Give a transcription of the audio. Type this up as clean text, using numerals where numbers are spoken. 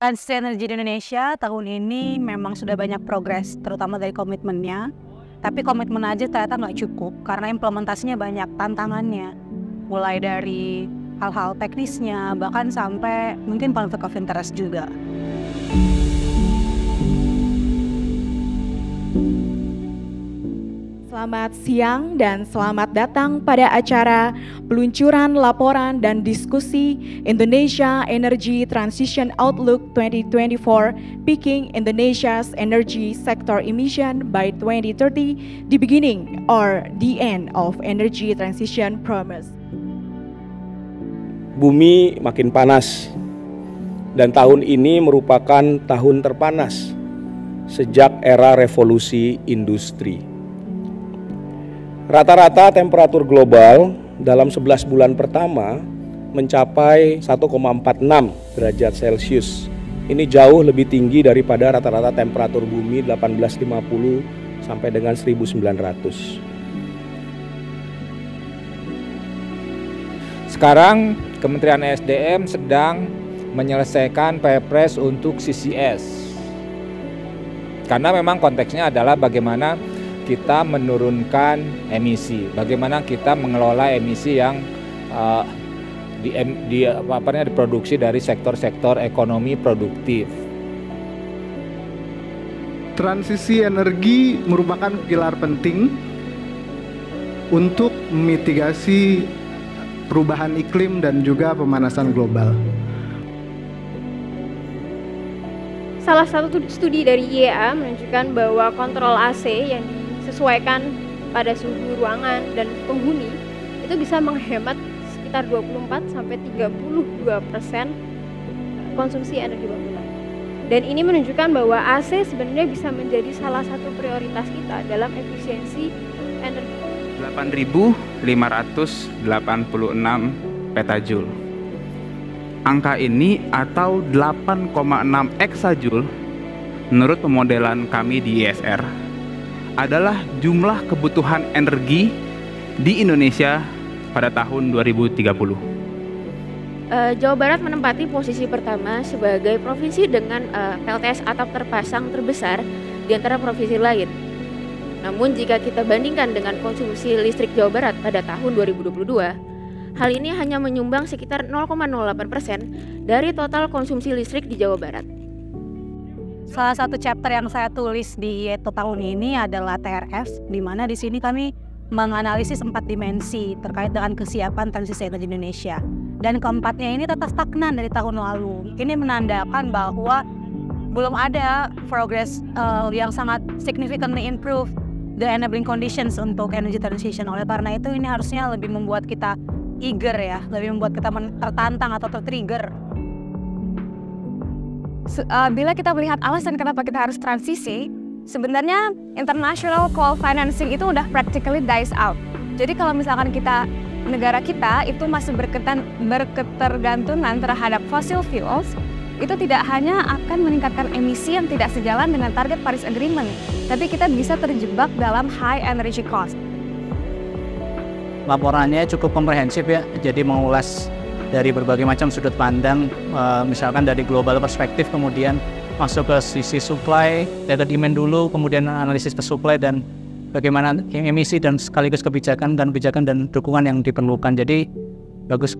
Transisi energi di Indonesia tahun ini memang sudah banyak progres, terutama dari komitmennya. Tapi komitmen aja ternyata nggak cukup, karena implementasinya banyak tantangannya. Mulai dari hal-hal teknisnya, bahkan sampai mungkin konflik of interest juga. Selamat siang dan selamat datang pada acara peluncuran laporan dan diskusi Indonesia Energy Transition Outlook 2024 Peaking Indonesia's Energy Sector Emission by 2030, the beginning or the end of energy transition promise. Bumi makin panas dan tahun ini merupakan tahun terpanas sejak era revolusi industri. Rata-rata temperatur global dalam 11 bulan pertama mencapai 1,46 derajat Celcius. Ini jauh lebih tinggi daripada rata-rata temperatur bumi 1850 sampai dengan 1900. Sekarang Kementerian ESDM sedang menyelesaikan Perpres untuk CCS. Karena memang konteksnya adalah bagaimana kita menurunkan emisi, bagaimana kita mengelola emisi yang diproduksi dari sektor-sektor ekonomi produktif. Transisi energi merupakan pilar penting untuk memitigasi perubahan iklim dan juga pemanasan global. Salah satu studi dari IEA menunjukkan bahwa kontrol AC yang disesuaikan pada suhu ruangan dan penghuni itu bisa menghemat sekitar 24-32% konsumsi energi bangunan. Dan ini menunjukkan bahwa AC sebenarnya bisa menjadi salah satu prioritas kita dalam efisiensi energi. 8.586 petajoule. Angka ini atau 8,6 exajoule menurut pemodelan kami di ISR adalah jumlah kebutuhan energi di Indonesia pada tahun 2030. Jawa Barat menempati posisi pertama sebagai provinsi dengan PLTS atap terpasang terbesar di antara provinsi lain. Namun jika kita bandingkan dengan konsumsi listrik Jawa Barat pada tahun 2022, hal ini hanya menyumbang sekitar 0,08% dari total konsumsi listrik di Jawa Barat. Salah satu chapter yang saya tulis di YETO tahun ini adalah TRF, di mana di sini kami menganalisis 4 dimensi terkait dengan kesiapan transisi energi Indonesia. Dan keempatnya ini tetap stagnan dari tahun lalu. Ini menandakan bahwa belum ada progress yang sangat significantly improve the enabling conditions untuk energy transition. Oleh karena itu ini harusnya lebih membuat kita eager ya, lebih membuat kita tertantang atau tertrigger. Bila kita melihat alasan kenapa kita harus transisi, sebenarnya international coal financing itu udah practically dies out. Jadi kalau misalkan negara kita itu masih berketergantungan terhadap fossil fuels, itu tidak hanya akan meningkatkan emisi yang tidak sejalan dengan target Paris Agreement, tapi kita bisa terjebak dalam high energy cost. Laporannya cukup komprehensif ya, jadi mengulas dari berbagai macam sudut pandang, misalkan dari global perspektif, kemudian masuk ke sisi supply, data demand dulu, kemudian analisis ke supply dan bagaimana emisi dan sekaligus kebijakan dan dukungan yang diperlukan. Jadi bagus.